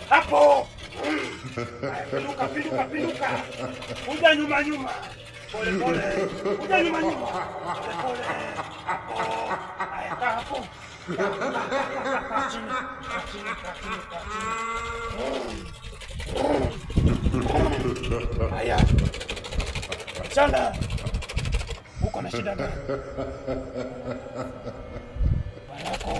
Hapo. Pinduka, pinduka, pinduka. Kuja nyuma nyuma. Pole pole. Kuja nyuma nyuma. Pole pole. Hapo. Haya, kaa hapo. Kaa chini. Kaa chini, kaa chini, kaa chini. Haya. Msichana. Uko na shida gani? Barako.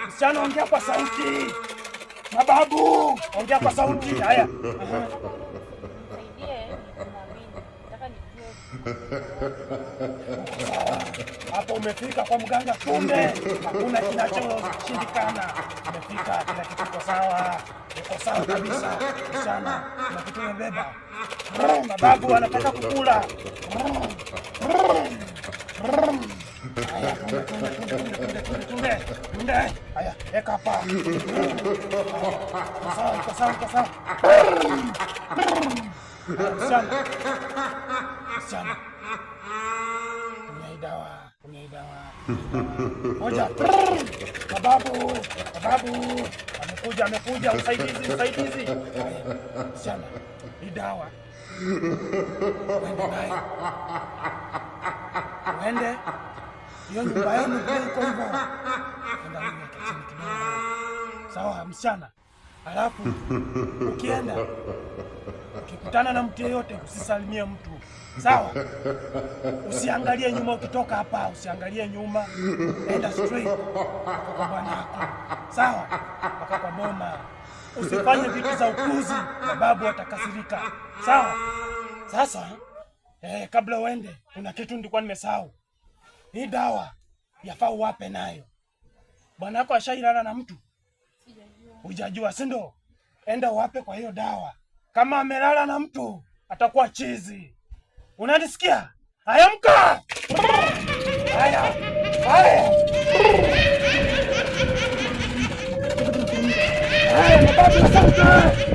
Msichana, ongea kwa sauti. Mababu, ongea kwa sauti. Haya. Hapo umefika kwa mganga, kumbe hakuna kinachoshindikana. Umefika, kila kitu kiko sawa. Uko sawa kabisa. Msichana, kuna kitu umebeba. Mababu anataka kukula. Haya, tunde. Haya, eka hapa. Iko sawa. Msichana. Kunywa dawa. Moja. Mababu. Amekuja. Usaidizi. Msichana, ni dawa. Uende. Hiyo nyumba yenu vile iko hivyo. Enda uweke chini kidogo. Sawa, msichana. Halafu ukienda ukikutana na mtu yeyote usisalimie mtu. Sawa? Usiangalie nyuma ukitoka hapa, usiangalie nyuma. Enda straight kwa bwana yako. Sawa? Mpaka kwa boma. Usifanye vitu za ukuzi, babu atakasirika. Sawa? Sasa kabla uende, kuna kitu nilikuwa nimesahau. Hii dawa yafaa uwape nayo. Bwana yako ashailala na mtu? Hujajua, si ndio? Enda uwape kwa hiyo dawa. Kama amelala na mtu, atakuwa chizi. Unanisikia? Haya, amka! Haya! Mababu, asante!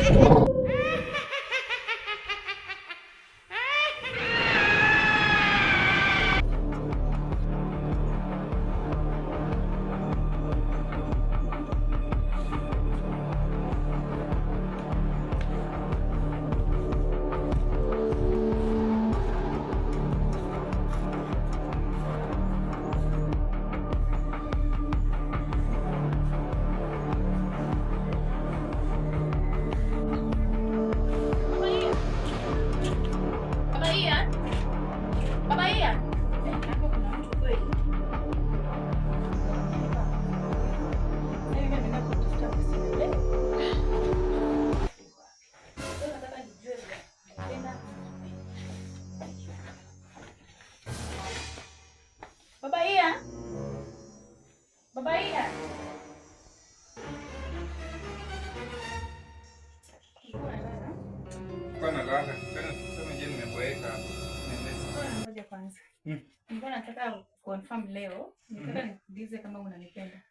Baba Ian. Ngoja kwanza. Nilikuwa nataka confirm leo. Nataka nikuulize kama unanipenda.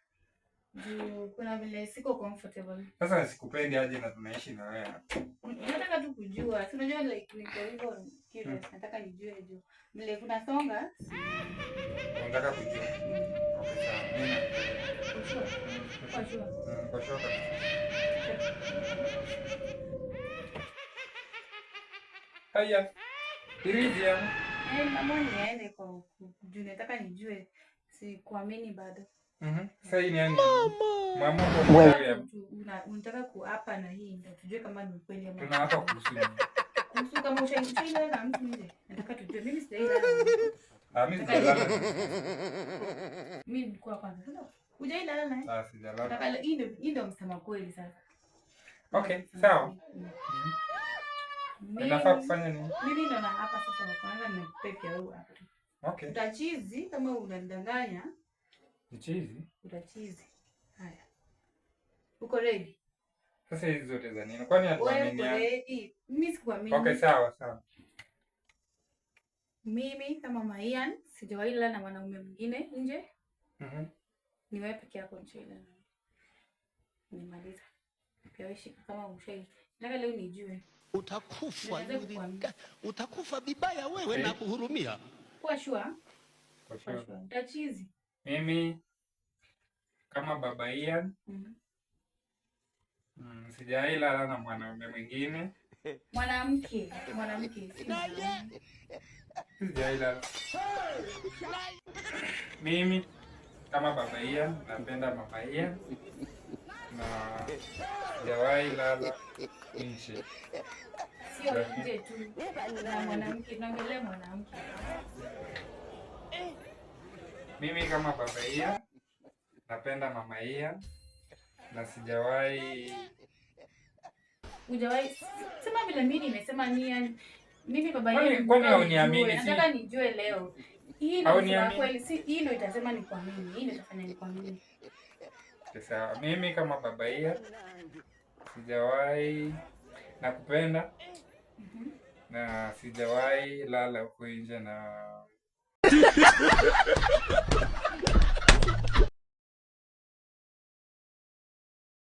Juu kuna vile siko comfortable. Sasa sikupendi aje na tunaishi na wewe. Nataka tu kujua. Si unajua like niko hivyo curious. Nataka nijue juu. Vile kuna songa. Nataka kujua. Okay, sawa. Kwa sure. Haya. Iridia. Mama niende kwa juu nataka nijue. Si kuamini bado. Sasa hii ni yani mama unataka kuapa na hii ndio tujue kama ni kweli ama tunaapa kuhusu kama ushailala na mtu nje. Nataka tujue. Mimi sijailala. Mimi sijalala. Mimi nilikuwa kwanza. Hujailala naye? Sijalala. Nataka hii ndio msema kweli sasa. Okay, sawa. Unafaa kufanya nini? Mimi ndo na hapa sasa kwanza nimepeke au hapa. Okay. Utachizi kama unadanganya. Chizi? Utachizi. Haya. Uko ready? Sasa hizi zote za nini? Kwani hatuamini? Uko ready? Mimi sikuamini. Okay, sawa. Mimi kama Maian sijawahi lala na mwanaume mwingine nje. Ni wewe peke yako nje. Nimaliza. Pia wewe shika kama Nataka leo nijue. Utakufa vibaya wewe na kuhurumia. Kwa sure. Kwa sure. Tachizi. Mimi kama baba Ian sijawahi lala na mwanaume mwingine. Mwanamke. Sijawahi lala. Mimi kama baba Ian napenda mama Ian na sijawahi lala nje. Sio nje tu. Na mwanamke, naongelea mwanamke. Mimi kama baba Ian napenda mama Ian na sijawahi. Hujawahi sema vile mimi nimesema mimi baba Ian. Kwani hauniamini? Nataka nijue leo. Hii ndio kweli, si hii ndio itasema ni kwa mimi. Hii ndio itafanya ni kwa mimi. Sawa, mimi kama baba Ian sijawahi nakupenda. Na sijawahi lala huko nje na